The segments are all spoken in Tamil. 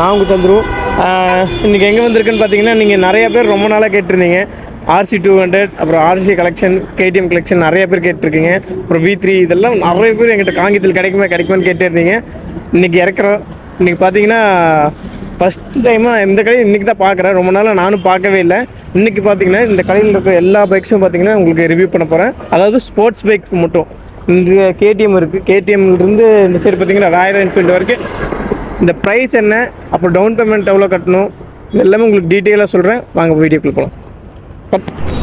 நான் உங்கள் சந்துரு. இன்றைக்கி எங்கே வந்திருக்குன்னு பார்த்தீங்கன்னா, நீங்கள் நிறைய பேர் ரொம்ப நாளாக கேட்டிருந்தீங்க. RC 200, அப்புறம் RC கலெக்ஷன், KTM கலெக்ஷன் நிறைய பேர் கேட்டிருக்கீங்க. அப்புறம் V3 இதெல்லாம் நிறைய பேர் எங்கிட்ட காங்கியத்தில் கிடைக்குமான்னு கேட்டிருந்தீங்க. இன்றைக்கி இறக்குறோம். இன்றைக்கி பார்த்தீங்கன்னா ஃபஸ்ட்டு டைமாக இந்த கடையை இன்றைக்கி தான் பார்க்குறேன். ரொம்ப நாளாக நானும் பார்க்கவே இல்லை. இன்றைக்கி பார்த்தீங்கன்னா இந்த கடையில் இருக்க எல்லா பைக்ஸும் பார்த்தீங்கன்னா உங்களுக்கு ரிவ்யூ பண்ண போகிறேன். அதாவது ஸ்போர்ட்ஸ் பைக் மட்டும். இங்கே KTM இருக்குது. KTMலேருந்து இந்த சைடு பார்த்தீங்கன்னா ராயல் என்ஃபீல்டு வரைக்கும். இந்த ப்ரைஸ் என்ன, அப்புறம் டவுன் பேமெண்ட் எவ்வளோ கட்டணும், இது எல்லாமே உங்களுக்கு டீட்டெயிலாக சொல்கிறேன். வாங்க வீடியோக்குள்ளே போகலாம்.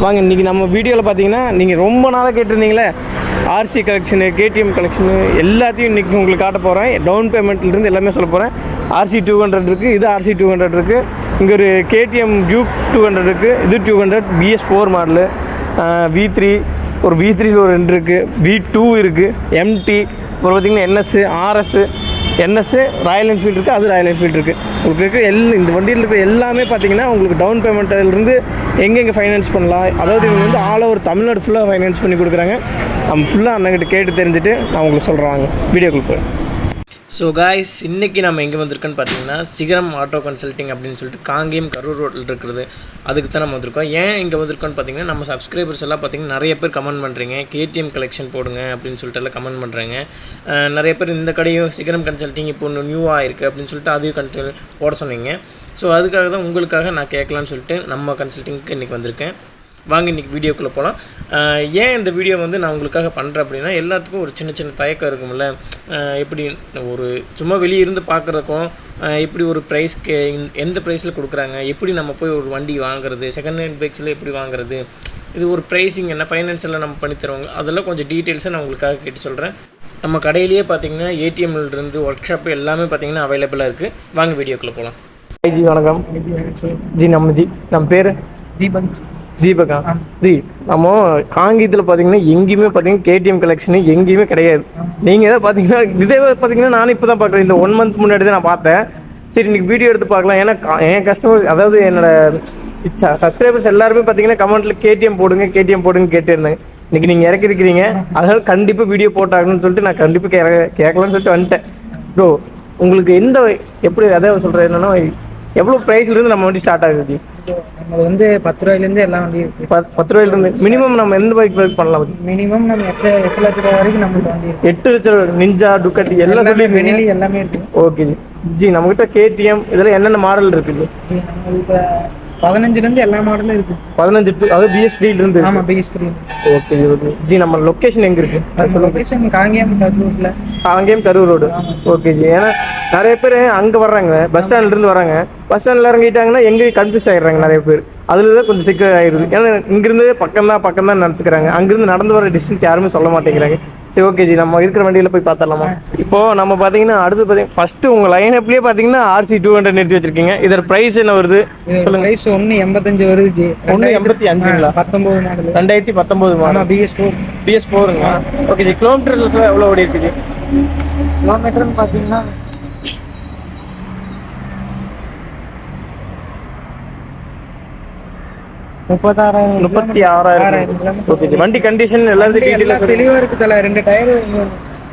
வாங்க. இன்றைக்கி நம்ம வீடியோவில் பார்த்தீங்கன்னா நீங்கள் ரொம்ப நாளாக கேட்டிருந்தீங்களே RC கலெக்ஷனு, KTM கலெக்ஷனு எல்லாத்தையும் இன்றைக்கி உங்களுக்கு காட்ட போகிறேன். டவுன் பேமெண்ட்லேருந்து எல்லாமே சொல்ல போகிறேன். RC 200 இருக்குது, இது RC 200 இருக்குது. இங்கே ஒரு KTM Duke 200 இருக்குது, இது 200 BS4 மாடலு. V3 ஒரு V3 ஒரு 2 இருக்குது, V2 இருக்குது, MT, அப்புறம் பார்த்திங்கன்னா NS, RS, ராயல் என்ஃபீல்டு இருக்குது, அது ராயல் என்ஃபீல்டு இருக்குது. உங்களுக்கு இருக்க இந்த வண்டியில் இருக்க எல்லாமே பார்த்தீங்கன்னா உங்களுக்கு டவுன் பேமெண்ட்டிலிருந்து எங்கெங்கே ஃபைனான்ஸ் பண்ணலாம், அதாவது இவங்க வந்து ஆல் ஓவர் தமிழ்நாடு ஃபுல்லாக ஃபைனான்ஸ் பண்ணி கொடுக்குறாங்க. நம்ம ஃபுல்லாக அண்ணங்கிட்ட கேட்டு தெரிஞ்சுட்டு நான் உங்களுக்கு சொல்கிறாங்க. வீடியோக்குள்ள போய். ஸோ காய்ஸ், இன்றைக்கி நம்ம எங்கே வந்திருக்கோன்னு பார்த்தீங்கன்னா சிகரம் ஆட்டோ கன்சல்ட்டிங் அப்படின்னு சொல்லிட்டு காங்கேயம் கரூர் ரோட்டில் இருக்கிறது. அதுக்கு தான் நம்ம வந்திருக்கோம். ஏன் இங்கே வந்திருக்கோன்னு பார்த்தீங்கன்னா, நம்ம சப்ஸ்கிரைபர்ஸ் எல்லாம் பார்த்தீங்கன்னா நிறைய பேர் கமெண்ட் பண்ணுறீங்க, KTM கலெக்ஷன் போடுங்க அப்படின்னு சொல்லிட்டு எல்லாம் கமெண்ட் பண்ணுறாங்க. நிறைய பேர் இந்த கடையும் சிகரம் கன்சல்ட்டிங் இப்போ ஒன்று நியூவாக இருக்குது அப்படின்னு சொல்லிட்டு அதையும் போட சொன்னீங்க. ஸோ அதுக்காக தான் உங்களுக்காக நான் கேட்கலான்னு சொல்லிட்டு நம்ம கன்சல்ட்டிங்க்கு இன்றைக்கி வந்திருக்கேன். வாங்க இன்றைக்கி வீடியோக்குள்ளே போகலாம். ஏன் இந்த வீடியோ வந்து நான் உங்களுக்காக பண்ணுறேன் அப்படின்னா, எல்லாத்துக்கும் ஒரு சின்ன சின்ன தயக்கம் இருக்கும்ல. எப்படி ஒரு சும்மா வெளியே இருந்து பார்க்குறதுக்கும் எப்படி ஒரு ப்ரைஸ்க்கு எந்த ப்ரைஸில் கொடுக்குறாங்க, எப்படி நம்ம போய் ஒரு வண்டி வாங்குறது, செகண்ட் ஹேண்ட் பைக்ஸில் எப்படி வாங்குறது, இது ஒரு ப்ரைஸிங் என்ன, ஃபைனான்ஸில் நம்ம பண்ணித்தருவாங்க, அதெல்லாம் கொஞ்சம் டீட்டெயில்ஸை நான் உங்களுக்காக கேட்டு சொல்கிறேன். நம்ம கடையிலேயே பார்த்தீங்கன்னா ATMலேருந்து ஒர்க் ஷாப்பு எல்லாமே பார்த்தீங்கன்னா அவைலபிளாக இருக்குது. வாங்க வீடியோக்குள்ளே போகலாம். ஜி வணக்கம். நம்ம பேர் தீபகா. நம்ம காங்கேயத்தில் பார்த்தீங்கன்னா எங்கேயுமே பார்த்தீங்கன்னா KTM கலெக்ஷனு எங்கேயுமே கிடையாது. நீங்கள் எதாவது பார்த்தீங்கன்னா இதே பார்த்தீங்கன்னா நானும் இப்போ தான் பார்க்குறேன். இந்த 1 மந்த் முன்னாடி தான் நான் பார்த்தேன். சரி, இன்றைக்கி வீடியோ எடுத்து பார்க்கலாம். ஏன்னா என் கஸ்டமர், அதாவது என்னோடய சப்ஸ்கிரைபர்ஸ் எல்லாருமே பார்த்தீங்கன்னா கமெண்ட்டில் KTM போடுங்க கேட்டிருந்தாங்க. இன்றைக்கி நீங்கள் இறக்கிருக்கிறீங்க, அதனால் கண்டிப்பாக வீடியோ போட்டாகணும்னு சொல்லிட்டு நான் கண்டிப்பாக கேட்கலான்னு சொல்லிட்டு வந்துட்டேன். ப்ரோ, உங்களுக்கு எப்படி அதாவது சொல்கிறேன் என்னென்னா, எவ்வளோ ப்ரைஸ்லேருந்து நம்ம வண்டி ஸ்டார்ட் ஆகுது? நம்ம வந்து 10 ரூபாயிலேருந்து எல்லா வண்டியும் இருக்குது. 10 ரூபாயிலேருந்து மினிமம் நம்ம எந்த பைக் பண்ணலாம்? மினிமம் நம்ம 8 லட்ச ரூபா வரைக்கும் நம்மளுக்கு வண்டி இருக்குது. 8 லட்சம் நிஞ்சா, டுக்கட்டி எல்லாம் சொல்லி எல்லாமே இருக்குது. Okay G. நம்மகிட்ட KTM இதெல்லாம் என்னென்ன மாடல் இருக்குது ஜி? நம்மளுக்கு 15லேருந்து எல்லா மாடலும் இருக்குது. 15 அதாவது BS3லேருந்து? ஆமாம், BS3. Okay G. நம்ம லொக்கேஷன் எங்கே இருக்குது? Location Kangeyam Karur road. Okay G. ஏன்னா நிறைய பேர் அங்கே வர்றாங்க, பஸ் ஸ்டாண்ட்லேருந்து வராங்க. பஸ் ஸ்டாண்டில் இறங்கிட்டாங்கன்னா எங்கேயும் கன்ஃபியூஸ் ஆகிடுறாங்க நிறைய பேர். அதில் தான் கொஞ்சம் சிக்கல் ஆகிடுது. ஏன்னா இங்கேருந்து பக்கம் தான் நினச்சிக்கிறாங்க. அங்கேருந்து நடந்து வர டிஸ்டன்ஸ் யாருமே சொல்ல மாட்டேங்கிறாங்க. சரி, ஓகே ஜி. நம்ம இருக்கிற வண்டியில் போய் பார்த்துடலாமா? இப்போது நம்ம பார்த்தீங்கன்னா அடுத்து பார்த்தீங்கன்னா ஃபஸ்ட்டு உங்கள் லைன் அப்லேயே பார்த்தீங்கன்னா RC 200 நிறுத்தி வச்சிருக்கீங்க. இதோட ப்ரைஸ் என்ன வருது சொல்லுங்கள். ப்ரைஸ் 185 வருது ஜி. 185ங்களா? 19 மாடல். 2019 மாடல். BS4ங்களா? ஓகே ஜி. கிலோமீட்டர்ஸ்லாம் எவ்வளோ ஓடி இருக்குது ஜி? கிலோமீட்டர்னு பார்த்தீங்கன்னா 36,000. ஓகே ஜி. வண்டி கண்டிஷன் எல்லாத்தையும் தெளிவாக இருக்குது. தலை 2 டயர்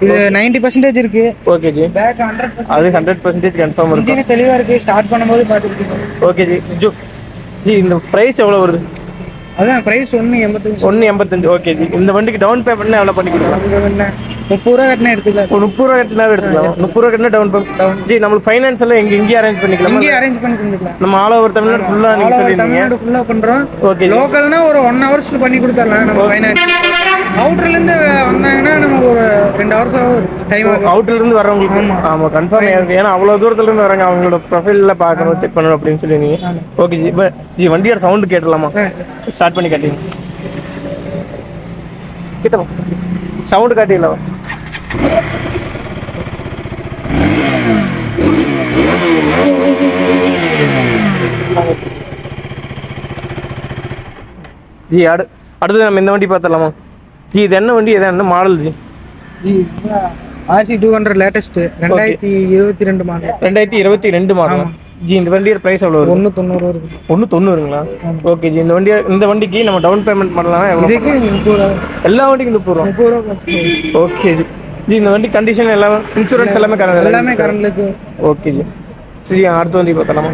இது 90% இருக்கு. Okay G. பேக் 100%. அது 100% கன்ஃபார்ம் இருக்கு. இன்ஜின் தெளிவாக இருக்கு. ஸ்டார்ட் பண்ணும்போது பார்த்துக்கிட்டீங்க. ஓகே ஜி. ஜி, இந்த ப்ரைஸ் எவ்வளோ வருது? அதான் ப்ரைஸ் 185. ஓகே ஜி. இந்த வண்டிக்கு டவுன் பேமெண்ட்னா எவ்வளோ பண்ணி கொடுக்கலாம்? 30 ரூபா கட்டினா எடுத்துக்கலாம். 30 ரூபா கட்டினாவே எடுத்துக்கலாம். 30 ரூபா கட்டினா டவுன் பேமெண்ட். ஜி, நம்மளுக்கு ஃபைனான்ஸ் எல்லாம் இங்கேயே அரேஞ்ச் பண்ணிக்கலாம். இங்கேயே அரேஞ்ச் பண்ணி கொடுத்துக்கலாம். நம்ம ஆல் ஓவர் தமிழ்நாடு ஃபுல்லாக நீங்கள் சொல்லியிருந்தீங்க. தமிழ்நாடு ஃபுல்லாக பண்ணுறோம். ஓகே. லோக்கல்னா ஒரு 1 ஹவர்ஸில் பண்ணி கொடுத்துடலாம் நம்ம ஃபைனான்ஸ். அவுட்டர்லேருந்து வந்தாங்கன்னா நம்ம ஒரு 2 ஹவர்ஸ் டைம் ஆகும். அவுட்டர்லேருந்து வரவங்களுக்கு ஆமாம் கன்ஃபார்ம் ஆகிருக்கு. ஏன்னா அவ்வளோ தூரத்துலேருந்து வராங்க, அவங்களோட ப்ரொஃபைலில் பார்க்கணும், செக் பண்ணணும் அப்படின்னு சொல்லியிருந்தீங்க. Okay G. இப்போ ஜி, வண்டியோட சவுண்டு கேட்டலாமா? ஸ்டார்ட் பண்ணி காட்டிங்க. கிட்ட சவுண்டு காட்டிடலாம். ஜி, அடுத்தது நம்ம இந்த வண்டி பார்த்துடலாமா? ஜி, இது என்ன வண்டி, என்ன மாடல் ஜி? RC 200 latest 2022 model. 2022 மாடல். ஜி, இந்த வண்டியோட ப்ரைஸ் எவ்வளோ வரும்? 190 வருது. 190ங்களா? ஓகே ஜி. இந்த வண்டிக்கு நம்ம டவுன் பேமெண்ட் பண்ணலாம் எவ்வளோ? எல்லா வண்டிக்கும் 30 ரூபா. ஓகே ஜி. இந்த வண்டி கண்டிஷன் எல்லாம், இன்சூரன்ஸ் எல்லாமே கரண்ட்ல இருக்கு. Okay G. சரி அடுத்த வண்டி பார்த்தலாமா?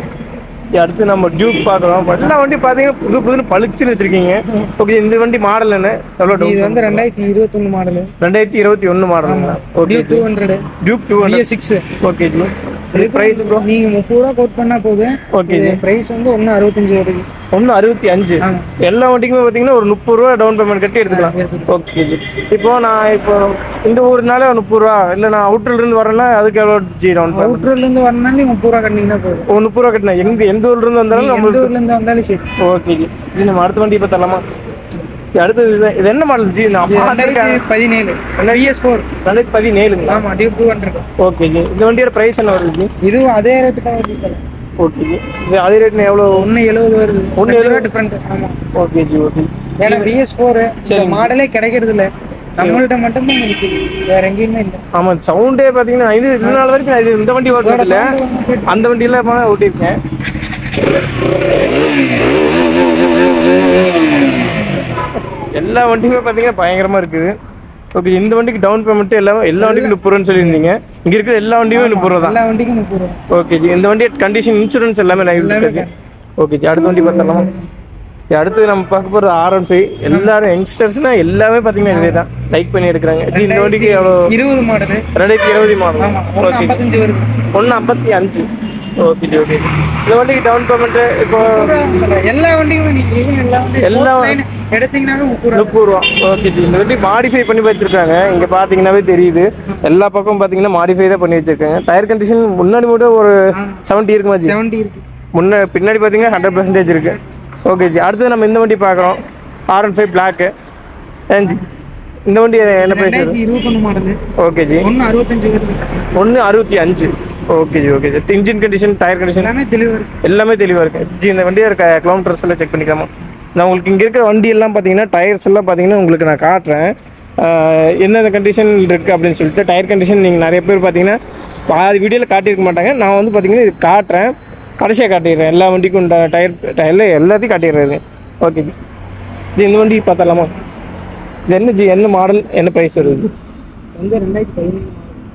அடுத்து நம்ம டியூக் பார்க்குறோம். எல்லா வண்டி பார்த்தீங்கன்னா புது புதுன்னு பளிச்சுன்னு வச்சிருக்கீங்க. ஓகே, இந்த வண்டி மாடல் என்ன? எவ்வளோ? இது வந்து 2021 மாடலு. 2021 மாடலுங்களா? Okay, Duke 200. Duke 200 BS6. Okay ஜி. இது ப்ரைஸ் ப்ரோ? நீங்க 30 ரூபா கோட் பண்ணா போதும். Okay G. பிரைஸ் வந்து 165 வருது. 165. எல்லா வண்டிக்குமே பார்த்தீங்கன்னா ஒரு 30 ரூபா டவுன் பேமெண்ட் கட்டி எடுத்துக்கலாம். Okay G. இப்போ இந்த ஊர்னால 30 ரூபா, இல்லை நான் அவுட்டர்ல இருந்து வரேன்னா அதுக்கு எவ்வளோ ஜி டவுன் பேமெண்ட்? அவுட்டர்ல இருந்து வரணும்னா நீங்க 30 ரூபா கட்டினீங்கன்னா போதும். 30 ரூபா கட்டினா எந்த ஊர்ல இருந்து வந்தாலும் எந்த ஊர்ல இருந்து வந்தாலும் சரி. ஓகே ஜி. ஜி நம்ம அடுத்த வண்டி பார்த்தலாமா? அடுத்தது இது என்ன மாடல் ஜி? நான் 2017 BS4. 2017ங்களா? ஆமா, டியூக் 200. ஓகே ஜி. இந்த வண்டியோட பிரைஸ் என்ன வருது ஜி? இதுவும் அதே ரேட்டு தான் வருது. ஓகே ஜி. இது அதே ரேட்னா எவ்வளோ? 170 வருது. 170 டிஃபரெண்ட். ஆமா. ஓகே ஜி. ஓகே. ஏன்னா BS4 இந்த மாடலே கிடைக்கிறது இல்ல, நம்மள்ட்ட மட்டும் தான் இருக்குது, வேற எங்கேயுமே இல்லை. ஆமா, சவுண்டே பாத்தீங்கன்னா இது நாள் வரைக்கும் நான் இந்த வண்டி ஓட்டுறது இல்லை, அந்த வண்டியெல்லாம் ஓட்டியிருக்கேன். எல்லா வண்டியுமே பார்த்தீங்கன்னா பயங்கரமாக இருக்குது. ஓகே, இந்த வண்டிக்கு டவுன் பேமெண்ட் எல்லா வண்டிக்கும் 30 ரூபான்னு சொல்லியிருந்தீங்க. இங்கே இருக்கிற எல்லா வண்டியுமே 30 ரூபா தான். எல்லா வண்டிக்கும் 30 ரூபா. ஓகே ஜி. இந்த வண்டி கண்டிஷன் இன்சூரன்ஸ் எல்லாமே லைவ் இருக்குது. Okay G. அடுத்த வண்டி பார்த்தலாமா? அடுத்து நம்ம பார்க்க போகிறது R15. எல்லாரும் யங்ஸ்டர்ஸ்னா எல்லாமே பார்த்தீங்கன்னா இதே தான் லைக் பண்ணி எடுக்கிறாங்க. இந்த வண்டிக்கு எவ்வளோ? 20 மாடல். 2020 மாடல். ஆமா, 155 வருது. 155. ஓகே ஜி. ஓகே. இந்த வண்டிக்கு டவுன் பேமெண்ட் இப்போ எல்லா வண்டியும் எல்லா எடுத்தீங்கன்னாவே 30 ரூபா. ஓகே ஜி. இந்த வண்டி மாடிஃபை பண்ணி வச்சிருக்காங்க. இங்கே பார்த்தீங்கன்னாவே தெரியுது, எல்லா பக்கம் பார்த்தீங்கன்னா மாடிஃபை தான் பண்ணி வச்சிருக்காங்க. டயர் கண்டிஷன் முன்னாடி மட்டும் ஒரு 70 இருக்குமா ஜி? 70 இருக்கு. பின்னாடி பார்த்தீங்கன்னா 100% இருக்கு. Okay G. அடுத்து நம்ம இந்த வண்டி பார்க்குறோம், R15 பிளாக்கு. ஜி இந்த வண்டி என்ன பிரைஸ்? 2021 மாடல். Okay G. 165 வருது. 165. Okay ji. Okay ji. Engine condition, tyre condition எல்லாமே தெளிவாக இருக்கு ஜி. இந்த வண்டியை கிலோமீட்டர்ஸ் எல்லாம் செக் பண்ணிக்கலாமா? நான் உங்களுக்கு இங்கே இருக்கிற வண்டி எல்லாம் பார்த்தீங்கன்னா டயர்ஸ் எல்லாம் பார்த்தீங்கன்னா உங்களுக்கு நான் காட்டுறேன் என்னென்ன கண்டிஷன் இருக்குது அப்படின்னு சொல்லிட்டு. டயர் கண்டிஷன் நீங்கள் நிறைய பேர் பார்த்தீங்கன்னா பாதி வீடியோவில் காட்டியிருக்க மாட்டாங்க. நான் வந்து பார்த்தீங்கன்னா இது காட்டுறேன், கடைசியாக காட்டிடுறேன். எல்லா வண்டிக்கும் டயரில் எல்லாத்தையும் காட்டிடுறது. ஓகே ஜி. இந்த வண்டி பார்த்தலாமா? இது என்ன ஜி, என்ன மாடல், என்ன ப்ரைஸ் வருது? வந்து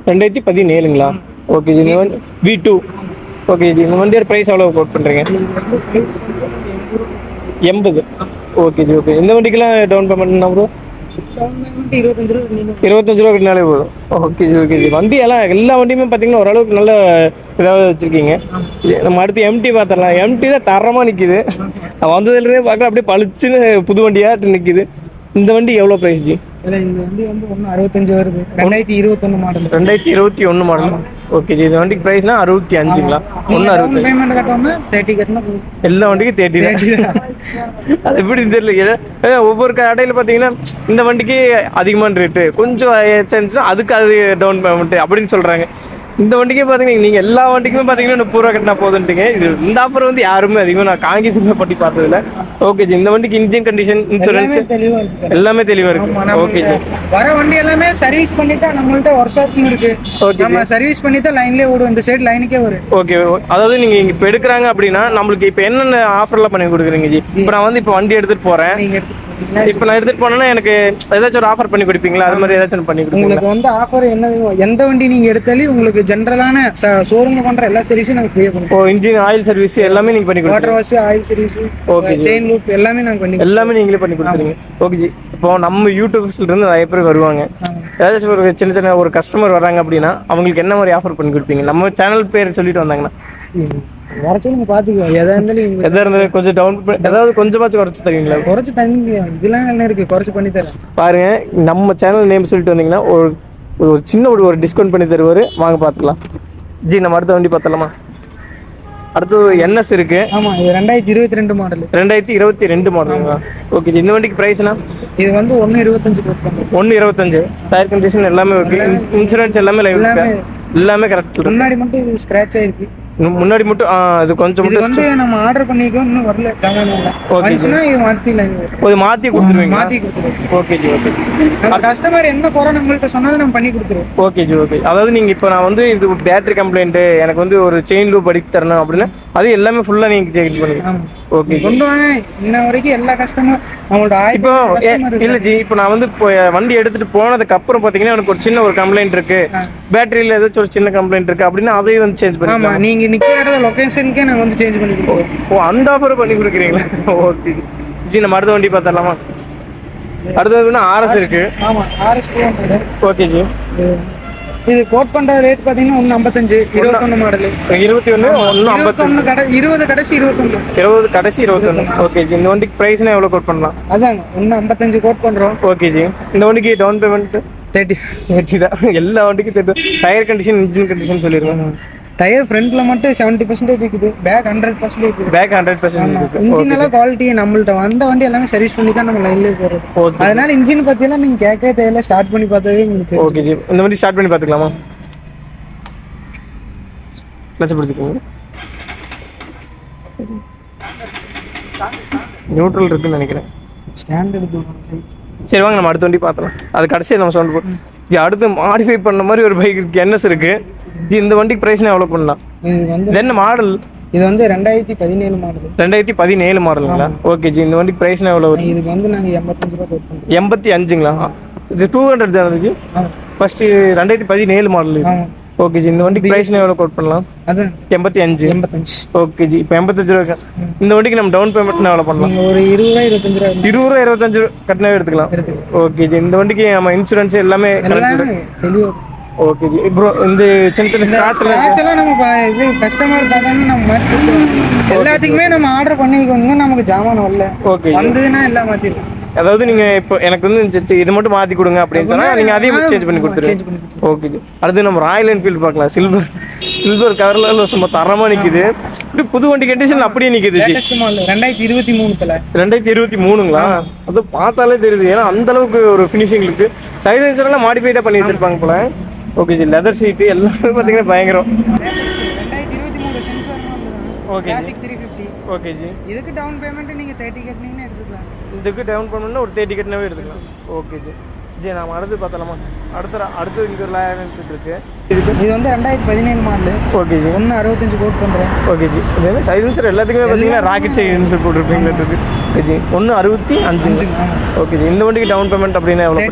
2017ங்களா? ஓகே ஜி. இந்த வண்டி V2. ஓகே ஜி. இந்த வண்டியோட ப்ரைஸ் எவ்வளோ கோட் பண்ணுறீங்க? 80. ஓகே ஜி. ஓகே. இந்த வண்டிக்கெல்லாம் டவுன் பேமெண்ட் ப்ரோ? 25 ரூபா கட்டினாலே போதும். ஓகே ஜி. ஓகே ஜி. வண்டி எல்லா வண்டியுமே பார்த்தீங்கன்னா ஓரளவுக்கு நல்ல இதாக வச்சுருக்கீங்க. நம்ம அடுத்து MT பார்த்துடலாம். MT தான் தரமாக நிற்கிது. நான் வந்ததுலேருந்தே பார்க்குறேன், அப்படியே பளிச்சுன்னு புது வண்டியாக நிற்கிது. இந்த வண்டி எவ்வளோ ப்ரைஸ் ஜி? இந்த வண்டி வந்து 165 வருது. 2021 மாடல். 2021 மாடல். ஓகே ஜி. இந்த வண்டிக்கு ப்ரைஸ்னா 65ங்களா? 165. பேமெண்ட் கட்டணும்னா 30 கட்டினா போதும். எல்லா வண்டிக்கும் 30 தான். அது எப்படி தெரியல. ஒவ்வொரு கடையில் பார்த்தீங்கன்னா இந்த வண்டிக்கு அதிகமான ரேட்டு, கொஞ்சம் இருந்துச்சுன்னா அதுக்கு அது டவுன் பேமெண்ட் அப்படின்னு சொல்கிறாங்க. இந்த வண்டிக்கே பார்த்தீங்கன்னா நீங்கள் எல்லா வண்டிக்குமே பார்த்தீங்கன்னா 30 ரூபா கட்டினா போதுன்ட்டுங்க. இது இந்த ஆஃபர் வந்து யாருமே அதிகமாக நான் காங்கிரஸ் பட்டி பார்த்ததில்ல. ஓகே ஜி. இந்த வண்டிக்கு இன்ஜின் கண்டிஷன், இன்சூரன்ஸ் எல்லாமே தெளிவாக இருக்கு. Okay G. வர வண்டி எல்லாமே சர்வீஸ் பண்ணிட்டா நம்மள்ட்ட ஒர்க் ஷாப்பும் இருக்கு. ஓகே, நம்ம சர்வீஸ் பண்ணிட்டா லைன்லேயே ஓடும், இந்த சைடு லைனுக்கே வரும். ஓகே. அதாவது நீங்கள் இங்கே இப்போ எடுக்கிறாங்க அப்படின்னா நம்மளுக்கு இப்போ என்னென்ன ஆஃபர்லாம் பண்ணி கொடுக்குறீங்க ஜி? இப்போ நான் வந்து இப்போ வண்டி எடுத்துகிட்டு போகிறேன், இப்போ நான் எடுத்துகிட்டு போனேன்னா எனக்கு ஏதாச்சும் ஒரு ஆஃபர் பண்ணி கொடுப்பீங்களா? அது மாதிரி ஏதாச்சும் பண்ணி கொடுப்பீங்களா? உங்களுக்கு வந்து ஆஃபர் என்னது, எந்த வண்டி நீங்கள் எடுத்தாலும் உங்களுக்கு ஜென்ரலான ஷோரூமில் பண்ணுற எல்லா சர்வீஸும் நாங்கள் ஃப்ரீயாக பண்ணுவோம். ஓ, இன்ஜின் ஆயில் சர்வீஸ் எல்லாமே நீங்கள் பண்ணி water wash, oil service, okay, chain loop எல்லாமே நாங்கள் பண்ணி எல்லாமே நீங்களே பண்ணி கொடுத்துருங்க. Okay G. இப்போ நம்ம யூடியூப்ஸ்லேருந்து நிறைய பேர் வருவாங்க, ஏதாச்சும் ஒரு சின்ன சின்ன ஒரு கஸ்டமர் வராங்க அப்படின்னா அவங்களுக்கு என்ன மாதிரி ஆஃபர் பண்ணி கொடுப்பீங்க? நம்ம சேனல் பேர் சொல்லிட்டு வந்தாங்கன்னா வர சொல்லுங்க, பார்த்துக்குவோம். எதாக இருந்தாலும் கொஞ்சம் டவுன் ஏதாவது கொஞ்சமாச்சும் குறைச்சி தருவீங்களா? குறைச்சி தண்ணி இதெல்லாம் என்ன இருக்குது, குறைச்சி பண்ணி தரேன். பாருங்க, நம்ம சேனல் நேம் சொல்லிட்டு வந்தீங்கன்னா ஒரு சின்ன ஒரு டிஸ்கவுண்ட் பண்ணி தருவார். வாங்க பார்த்துக்கலாம் ஜி. நம்ம அடுத்த வண்டி பார்த்தலாமா? அடுத்தது NS இருக்கு. ஆமாம், இது 2022 மாடல். 2022 மாடலுங்களா? ஓகே ஜி. இந்த வண்டிக்கு ப்ரைஸ்னா? இது வந்து 1.25 கொடுப்பாங்க. 1.25. டயர் கண்டிஷன் எல்லாமே இருக்கு, இன்சூரன்ஸ் எல்லாமே லைவ் இருக்கு, எல்லாமே கரெக்ட் இருக்கு. முன்னாடி மட்டும் இது ஸ்க்ராட்ச் ஆயிருக்கு. முன்னாடி மட்டும் இது கொஞ்சம் இது வந்து நம்ம ஆர்டர் பண்ணிக்கோ, இன்னும் வரல ஜாமான் வரல. வந்துச்சுன்னா இது மாற்றி லைன் ஒரு மாற்றி கொடுத்துருவீங்க? மாற்றி கொடுத்துருவோம். ஓகே ஜி. ஓகே. நம்ம கஸ்டமர் என்ன குறை நம்மள்ட்ட சொன்னது நம்ம பண்ணி கொடுத்துருவோம். ஓகே ஜி. ஓகே. அதாவது நீங்கள் இப்போ நான் வந்து இது பேட்டரி கம்ப்ளைண்ட்டு, எனக்கு வந்து ஒரு செயின் லூப் அடிக்க தரணும் அப்படின்னா அது எல்லாமே ஃபுல்லாக நீங்கள் செக் பண்ணுங்க. ஓகே கொண்டு வாங்க. இன்ன வரைக்கும் எல்லா கஸ்டமர் நம்மளோட இப்போ கஸ்டமர் இல்லை ஜி, இப்போ நான் வந்து இப்போ வண்டி எடுத்துட்டு போனதுக்கு அப்புறம் பார்த்தீங்கன்னா எனக்கு ஒரு சின்ன ஒரு கம்ப்ளைண்ட் இருக்கு, பேட்டரியில் ஏதாச்சும் ஒரு சின்ன கம்ப்ளைண்ட் இருக்கு அப்படின்னா அதையும் வந்து சேஞ்ச் பண்ணி. ஆமாம், நீங்கள் நிற்கிற இடத்துல லொக்கேஷனுக்கே நாங்கள் வந்து சேஞ்ச் பண்ணி கொடுப்போம். ஓ, அந்த ஆஃபர் பண்ணி கொடுக்குறீங்களா? ஓகே ஜி, நம்ம அடுத்த வண்டி பார்த்துடலாமா? அடுத்தது ஆர்எஸ் இருக்கு. ஆமாம், RS 200. ஓகே ஜி. இது கோட் பண்ணுற ரேட் பார்த்தீங்கன்னா 155, 21 மாடலு. 21, 150, 20 கடைசி 21. 20 கடைசி 21. ஓகே ஜி. இந்த வண்டிக்கு ப்ரைஸ்னா எவ்வளோ கோட் பண்ணலாம்? அதாங்க 155 கோட் பண்ணுறோம். ஓகே ஜி. இந்த வண்டிக்கு டவுன் பேமெண்ட் 30 தான். எல்லா வண்டிக்கும் 30. டயர் கண்டிஷன், இன்ஜின் கண்டிஷன் சொல்லிருக்கோம். டயர் ஃப்ரண்ட்ல மட்டும் 70% இருக்குது, பேக் 100% இருக்குது. பேக் 100% இருக்கு. இன்ஜின் எல்லாம் குவாலிட்டி நம்மள்ட்ட வந்த வண்டி எல்லாமே சர்வீஸ் பண்ணி தான் நம்ம லைன்லேயே போகிறோம். ஓகே. அதனால இன்ஜின் பற்றியெல்லாம் நீங்கள் கேட்கவே தேவையில்ல, ஸ்டார்ட் பண்ணி பார்த்தாவே உங்களுக்கு. ஓகே ஜி. இந்த வண்டி ஸ்டார்ட் பண்ணி பார்த்துக்கலாமா? லட்சப்படுத்திக்கோங்க. நியூட்ரல் இருக்குன்னு நினைக்கிறேன். ஸ்டாண்டர்டு. சரி வாங்க, நம்ம அடுத்த வண்டி பார்த்தலாம். அது கடைசியில் நம்ம சவுண்ட் போட்டோம் ஜி. அடுத்து மாடிஃபை பண்ண மாதிரி ஒரு பைக் இருக்கு, NS இருக்கு ஜி. இந்த வண்டிக்கு ப்ரைஸ்னா எவ்வளோ பண்ணலாம்? இது வந்து என்ன மாடல்? இது வந்து 2017 மாடல். 2017 மாடலுங்களா? ஓகே ஜி. இந்த வண்டிக்கு ப்ரைஸ்னா எவ்வளோ வரும்? இதுக்கு வந்து நாங்கள் 85 ரூபா கோட் பண்ணுறோம். 85ங்களா? இது 200 தான் இருந்துச்சு ஃபர்ஸ்ட். 2017 மாடல் இது. ஓகே ஜி. இந்த வண்டிக்கு ப்ரைஸ்னா எவ்வளோ கோட் பண்ணலாம்? அது 85. Okay G. இப்போ 85 ரூபா. இந்த வண்டிக்கு நம்ம டவுன் பேமெண்ட்னா எவ்வளோ பண்ணலாம்? நீங்கள் ஒரு 20 ரூபா 25 ரூபா 20 ரூபா 25 கட்டினாவே எடுத்துக்கலாம். ஓகே ஜி. இந்த வண்டிக்கு நம்ம இன்சூரன்ஸ் எல்லாமே தெளிவாக. Okay G. ப்ரோ, இந்த சின்ன சின்ன ஸ்க்ராட்ச்லாம் நம்ம இது கஸ்டமர் பார்த்தாலும் நம்ம மாற்றி எல்லாத்துக்குமே நம்ம ஆர்டர் பண்ணிக்கணும். நமக்கு ஜாமான் வரல, ஓகே வந்ததுன்னா எல்லாம் மாற்றிருக்கோம். அதாவது நீங்கள் இப்போ எனக்கு வந்து இது மட்டும் மாற்றி கொடுங்க அப்படின்னு சொன்னால் நீங்கள் அதையும் சேஞ்ச் பண்ணி கொடுத்துருங்க. Okay G. அடுத்து நம்ம ராயல் என்ஃபீல்டு பார்க்கலாம். சில்வர் கவரில் சும்மா தரமாக நிற்குது. இப்படி புது வண்டி கண்டிஷன் அப்படியே நிற்குது ஜி. 2023. 2023ங்களா? அது பார்த்தாலே தெரியுது, ஏன்னா அந்த அளவுக்கு ஒரு ஃபினிஷிங் இருக்கு. சைலன்சர் எல்லாம் மாடிஃபை தான் பண்ணி வச்சிருப்பாங்க போல. Okay G. லெதர் சீட்டு எல்லாமே பார்த்தீங்கன்னா பயங்கரம். 2023 sensor model. Okay classic 350. Okay G. இதுக்கு டவுன் பேமெண்ட் நீங்கள் 30 கட்டினீங்கன்னா எடுத்துக்கலாம். இதுக்கு டவுன் பண்ணணும்னா ஒரு 30 கட்டினாவே எடுத்துக்கலாம். ஓகே ஜி. ஜி, நம்ம அடுத்து பார்த்தலாமா? அடுத்து இங்கே ஒரு லாயர் இருக்கு. இது வந்து 2017 மாடல். Okay G. 165 கோட் பண்ணுறோம். ஓகே ஜி. இது சைலன்சர் எல்லாத்துக்குமே பார்த்தீங்கன்னா ராக்கெட் சைலன்சர் போட்டுருப்பீங்களா இருக்கு. Okay G. 165. ஓகே ஜி. இந்த வண்டிக்கு டவுன் பேமெண்ட் அப்படின்னா எவ்வளோ?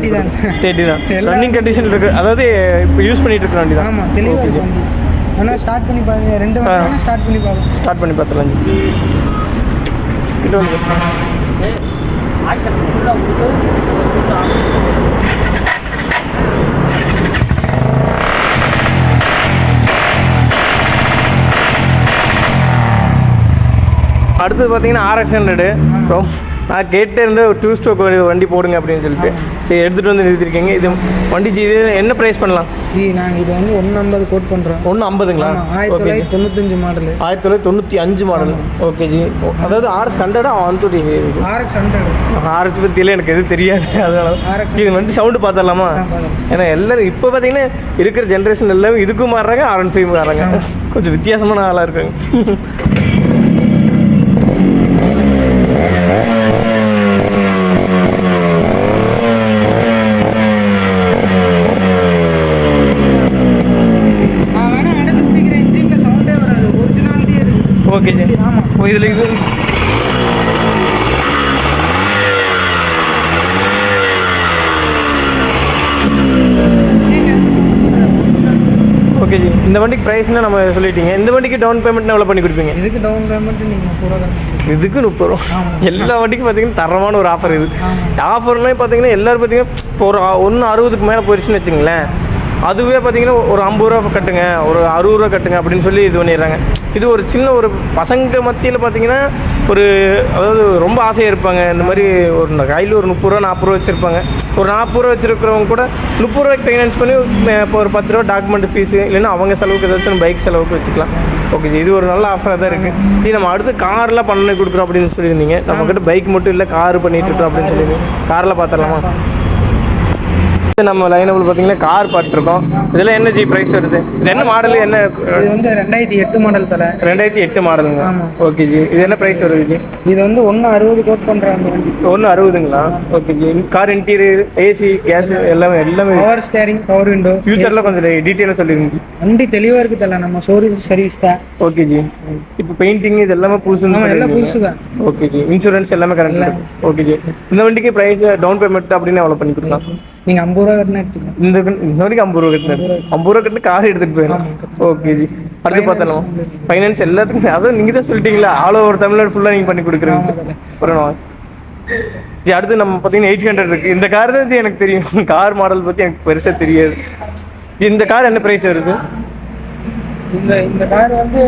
30 தான். ரன்னிங் கண்டிஷன் இருக்குது, அதாவது இப்போ யூஸ் பண்ணிட்டு இருக்கிற வண்டி தான். ஆமாம், தெளிவாக ஜி. ஆனால் ஸ்டார்ட் பண்ணி பாருங்க, 2 வண்டி ஸ்டார்ட் பண்ணி பாருங்க. ஸ்டார்ட் பண்ணி பார்த்துலாம் ஜி. கிட்ட வந்து அடுத்தது பார்த்தீங்கன்னா RX 100. நான் கேட்டே இருந்து ஒரு 2 ஸ்ட்ரோக் வண்டி போடுங்க அப்படின்னு சொல்லிட்டு சரி எடுத்துகிட்டு வந்து நிறுத்திருக்கீங்க. இது வண்டி ஜி, இது என்ன ப்ரைஸ் பண்ணலாம் ஜி? நாங்கள் இது வந்து 150 கோட் பண்ணுறோம். 150ங்களா? 1995 மாடல். 1995 மாடல். Okay G. அதாவது RX 100 RX 100. RX பற்றியில் எனக்கு எதுவும் தெரியாது, அதனால இது வண்டி சவுண்டு பார்த்துடலாமா? ஏன்னா எல்லோரும் இப்போ பார்த்தீங்கன்னா இருக்கிற ஜென்ரேஷன் எல்லாமே இதுக்கும் மாறுறாங்க, R15 மாறுறாங்க. கொஞ்சம் வித்தியாசமான ஆளாக இருக்காங்க. Okay G. ஆமாம், இதில் இது ஓகே ஜி. இந்த வண்டிக்கு ப்ரைஸ்னால் நம்ம சொல்லிட்டீங்க. இந்த வண்டிக்கு டவுன் பேமெண்ட் எவ்வளோ பண்ணி கொடுப்பீங்க? இதுக்கு டவுன் பேமெண்ட் நீங்கள் 30 ரூபா தான். இதுக்கு 30 ரூபா. எல்லா வண்டிக்கும் பார்த்தீங்கன்னா தரமான ஒரு ஆஃபர் இது. ஆஃபர்லாம் பார்த்தீங்கன்னா எல்லோரும் பார்த்தீங்கன்னா இப்போ ஒரு 160க்கு மேலே போயிடுச்சுன்னு வச்சுங்களேன், அதுவே பார்த்தீங்கன்னா ஒரு 50 ரூபா கட்டுங்க, ஒரு 60 ரூபா கட்டுங்க அப்படின்னு சொல்லி இது பண்ணிடுறாங்க. இது ஒரு சின்ன ஒரு பசங்க மத்தியில் பார்த்தீங்கன்னா ஒரு, அதாவது ரொம்ப ஆசையாக இருப்பாங்க. இந்த மாதிரி ஒரு கையில் ஒரு 30 ரூபா 40 ரூபா வச்சுருப்பாங்க. ஒரு 40 ரூபா வச்சுருக்கிறவங்க கூட 30 ரூபாய்க்கு ஃபைனான்ஸ் பண்ணி இப்போ ஒரு 10 ரூபா டாக்குமெண்ட் ஃபீஸு இல்லைன்னா அவங்க செலவுக்கு ஏதாச்சும் பைக் செலவுக்கு வச்சுக்கலாம். ஓகே ஜி. இது ஒரு நல்ல ஆஃபராக தான் இருக்குது ஜி. நம்ம அடுத்து கார்லாம் பண்ணி கொடுக்குறோம் அப்படின்னு சொல்லியிருந்தீங்க. நம்மக்கிட்ட பைக் மட்டும் இல்லை, கார் பண்ணிகிட்டு இருக்கோம் அப்படின்னு சொல்லியிருந்தீங்க. காரில் பார்த்துடலாமா? நம்ம லைனபிள் பார்த்தீங்கன்னா கார் பார்த்துருக்கோம். இதெல்லாம் என்ன ஜி ப்ரைஸ் வருது? இது என்ன மாடல்? என்ன இது வந்து 2008 மாடல் தலை. 2008 மாடலுங்க. ஆமாம். ஓகே ஜி. இது என்ன ப்ரைஸ் வருது ஜி? இது வந்து 160 கோட் பண்ணுறாங்க. 160ங்களா? ஓகே ஜி. கார் இன்டீரியர், ஏசி, கேஸ் எல்லாமே பவர் ஸ்டேரிங், பவர் விண்டோ. ஃபியூச்சரில் கொஞ்சம் டீட்டெயிலாக சொல்லிருங்க ஜி. வண்டி தெளிவாக இருக்குது தலை. நம்ம ஷோரூம் சர்வீஸ் தான். Okay G. இப்போ பெயிண்டிங் இது எல்லாமே புதுசு? எல்லாம் புதுசு தான். Okay G. இன்சூரன்ஸ் எல்லாமே கரெக்டாக? ஓகே ஜி. இந்த வண்டிக்கு ப்ரைஸ் டவுன் பேமெண்ட் அப்படின்னு எவ்வளோ பண்ணி கொடுக்கலாம்? நீங்கள் 50 ரூபா கட்டினா எடுத்துக்கலாம். இந்த வரைக்கும் 50 ரூபா கட்டினது? 50 ரூபா கட்டினு கார் எடுத்துகிட்டு போயிடலாம். Okay G. அடுத்து பார்த்தோம் ஃபைனான்ஸ் எல்லாத்துக்கும். அதுவும் நீங்கள் தான் சொல்லிட்டீங்களா, ஆல் ஓவர் தமிழ்நாடு ஃபுல்லாக நீங்கள் பண்ணி கொடுக்குறீங்க. அப்புறம் ஜி அடுத்து நம்ம பார்த்தீங்கன்னா 800 இருக்குது. இந்த கார் தான் ஜி எனக்கு தெரியும். கார் மாடல் பற்றி எனக்கு பெருசாக தெரியாது. இந்த கார் என்ன ப்ரைஸ் வருது? இந்த கார் வந்து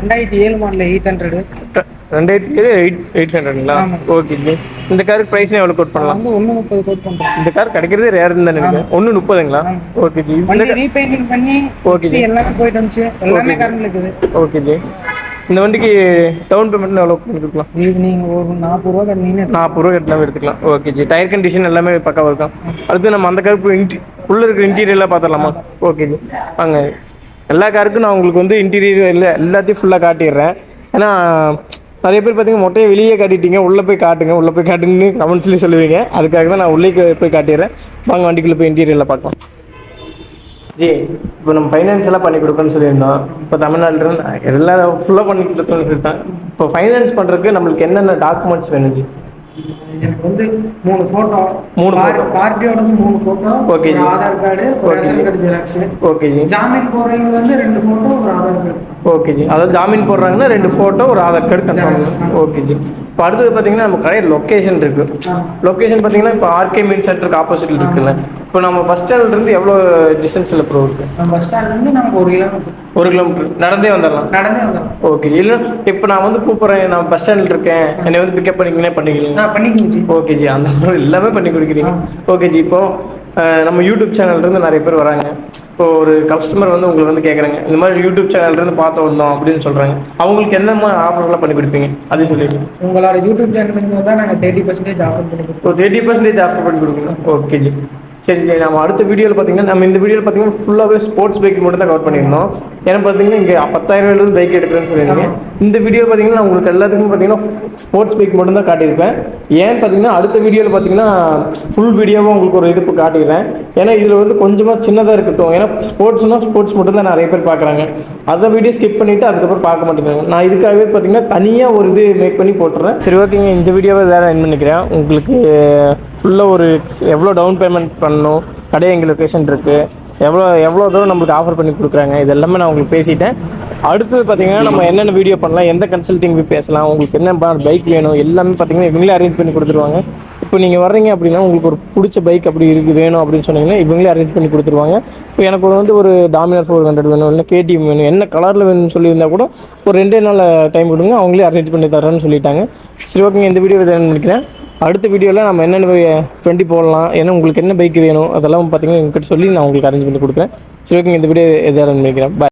2007 மாடல் 800. 2007 800ங்களா? ஓகே ஜி. இந்த காருக்கு ப்ரைஸ் எவ்வளோ கோட் பண்ணலாம்? வந்து 130 கோட் பண்ணுறோம். இந்த கார் கிடைக்கிறதே ரேர்னு தான் நினைக்கிறேன். 130ங்களா? ஓகே ஜி. வண்டி ரீபெயிண்டிங் பண்ணி ஓகே எல்லாமே போயிட்டு வந்துச்சு. எல்லாமே கரண்ட் இருக்குது. ஓகே ஜி. இந்த வண்டிக்கு டவுன் பேமெண்ட் எவ்வளோ பண்ணி கொடுக்கலாம்? இது நீங்கள் ஒரு 40 ரூபா கட்டினீங்கன்னா 40 ரூபா கட்டினாலும் எடுத்துக்கலாம். Okay G. டயர் கண்டிஷன் எல்லாமே பக்காவாக இருக்கும். அடுத்து நம்ம அந்த காருக்கு உள்ள இருக்கிற இன்டீரியர்லாம் பார்த்துடலாமா? Okay G. வாங்க. எல்லா காருக்கும் நான் உங்களுக்கு வந்து இன்டீரியர் எல்லாத்தையும் ஃபுல்லாக காட்டிடுறேன். ஏன்னா நிறைய பேர் பார்த்தீங்கன்னா மொட்டையை வெளியே காட்டிட்டீங்க, உள்ளே போய் காட்டுங்கன்னு கமெண்ட்ஸ்லேயும் சொல்லுவீங்க. அதுக்காக தான் நான் உள்ளே போய் காட்டிடுறேன். வாங்க வண்டிக்குள்ளே போய் இன்டீரியரில் பார்க்கலாம். ஜி இப்போ நம்ம ஃபைனான்ஸ் எல்லாம் பண்ணி கொடுக்கணும்னு சொல்லியிருந்தோம். இப்போ தமிழ்நாட்டில் எல்லாம் ஃபுல்லாக பண்ணி கொடுத்தோன்னு சொல்லிட்டேன். இப்போ ஃபைனான்ஸ் பண்ணுறதுக்கு நம்மளுக்கு என்னென்ன டாக்குமெண்ட்ஸ் வேணும் ஜி? எனக்கு வந்து 3 ஃபோட்டோ, 3 பார்ட்டியோடது 3 ஃபோட்டோ, ஓகே ஜி. ஆதார் கார்டு, ஒரு ரேஷன் கார்டு ஜெராக்ஸ். ஓகே ஜி. ஜாமீன் போடுறவங்க வந்து 2 ஃபோட்டோ, ஒரு ஆதார் கார்டு. Okay G. அதாவது ஜாமீன் போடுறாங்கன்னா 2 ஃபோட்டோ, ஒரு Aadhaar card confirm. Okay G. இப்போ அடுத்தது பார்த்தீங்கன்னா நம்ம கடையில் லொக்கேஷன் இருக்குது. லொக்கேஷன் பார்த்தீங்கன்னா இப்போ ஆர்கே மீன் சென்டருக்கு ஆப்போசிட்டில் இருக்குல்ல. இப்போ நம்ம பஸ் ஸ்டாண்ட்லேருந்து எவ்வளோ டிஸ்டன்ஸில் ப்ரோ இருக்குது? நம்ம பஸ் ஸ்டாண்ட்லேருந்து நமக்கு 1 கிலோமீட்டர். 1 கிலோமீட்டர் நடந்தே வந்துடலாம்? நடந்தே வந்துடலாம். Okay G. இல்லை இப்போ நான் வந்து கூப்பிட்றேன், நான் பஸ் ஸ்டாண்டில் இருக்கேன், என்னை வந்து பிக்கப் பண்ணிக்கலாம் பண்ணிக்கலாம் ஜி. Okay G. அந்த மாதிரி எல்லாமே பண்ணி கொடுக்குறீங்க. Okay G. இப்போது நம்ம யூடியூப் சேனல்லேருந்து நிறைய பேர் வராங்க. இப்போ ஒரு கஸ்டமர் வந்து உங்களுக்கு வந்து கேட்குறாங்க, இந்த மாதிரி யூடியூப் சேனல்லேருந்து பார்த்து வந்தோம் அப்படின்னு சொல்கிறாங்க. அவங்களுக்கு எந்த மாதிரி ஆஃபர்லாம் பண்ணி கொடுப்பீங்க அது சொல்லிடுங்க. உங்களோட யூடியூப் சேனல்லேருந்து தான் நாங்கள் 30% ஆஃபர் பண்ணி கொடுப்போம். 30% ஆஃபர் பண்ணி கொடுக்கணும். Okay G. சரி சரி. நம்ம அடுத்த வீடியோவில் பார்த்தீங்கன்னா நம்ம இந்த வீடியோவில் பார்த்தீங்கன்னா ஃபுல்லாகவே ஸ்போர்ட்ஸ் பைக் மட்டும் தான் கவர் பண்ணியிருந்தோம். ஏன்னா பார்த்தீங்கன்னா இங்கே 10,000 பைக் எடுக்கிறேன்னு சொல்லியிருந்தீங்க. இந்த வீடியோ பார்த்தீங்கன்னா உங்களுக்கு எல்லாத்துக்கும் பார்த்தீங்கன்னா ஸ்போர்ட்ஸ் பைக் மட்டும் தான் காட்டியிருப்பேன். ஏன்னு பார்த்தீங்கன்னா அடுத்த வீடியோவில் பார்த்தீங்கன்னா ஃபுல் வீடியோவாக உங்களுக்கு ஒரு இது காட்டிடுறேன். ஏன்னா இதில் வந்து கொஞ்சமாக சின்னதாக இருக்கட்டும். ஏன்னா ஸ்போர்ட்ஸ் மட்டும் தான் நிறைய பேர் பார்க்குறாங்க. அதை வீடியோ ஸ்கிப் பண்ணிவிட்டு அதுக்கப்புறம் பார்க்க மாட்டேங்கிறாங்க. நான் இதுக்காகவே பார்த்தீங்கன்னா தனியாக ஒரு இது மேக் பண்ணி போட்டுறேன். சரி ஓகேங்க. இந்த வீடியோவை வேறு என்ன நினைக்கிறேன் உங்களுக்கு ஃபுல்லாக ஒரு எவ்வளோ டவுன் பேமெண்ட் பண்ணணும், கடை எங்கள் லொக்கேஷன் இருக்குது, எவ்வளோ தூரம் நம்மளுக்கு ஆஃபர் பண்ணி கொடுக்குறாங்க, இது எல்லாமே நான் உங்களுக்கு பேசிட்டேன். அடுத்தது பார்த்தீங்கன்னா நம்ம என்னென்ன வீடியோ பண்ணலாம், எந்த கன்சல்டிங் பேசலாம், உங்களுக்கு என்ன பைக் வேணும் எல்லாமே பார்த்தீங்கன்னா இவங்களே அரேஞ்ச் பண்ணி கொடுத்துருவாங்க. இப்போ நீங்கள் வர்றீங்க அப்படின்னா உங்களுக்கு ஒரு பிடிச்ச பைக் அப்படி வேணும் அப்படின்னு சொன்னீங்கன்னா இவங்களே அரேஞ்ச் பண்ணி கொடுத்துருவாங்க. இப்போ எனக்கு வந்து ஒரு டாமினார் 400 வேணும், இல்லை கேடிஎம் வேணும், என்ன கலரில் வேணும்னு சொல்லியிருந்தால் கூட ஒரு 2 நாள் டைம் கொடுங்க, அவங்களே அரேஞ்ச் பண்ணி தரேன்னு சொல்லிட்டாங்க. சரி ஓகேங்க. இந்த வீடியோ இதை நினைக்கிறேன். அடுத்த வீடியோவில் நம்ம என்னென்ன வண்டி போடலாம், ஏன்னா உங்களுக்கு என்ன பைக் வேணும் அதெல்லாம் பார்த்தீங்கன்னா எங்ககிட்ட சொல்லி நான் உங்களுக்கு அரேஞ்ச் பண்ணி கொடுக்குறேன். சரி ஓகேங்க. இந்த வீடியோ எதாவது நினைக்கிறேன். பாய்.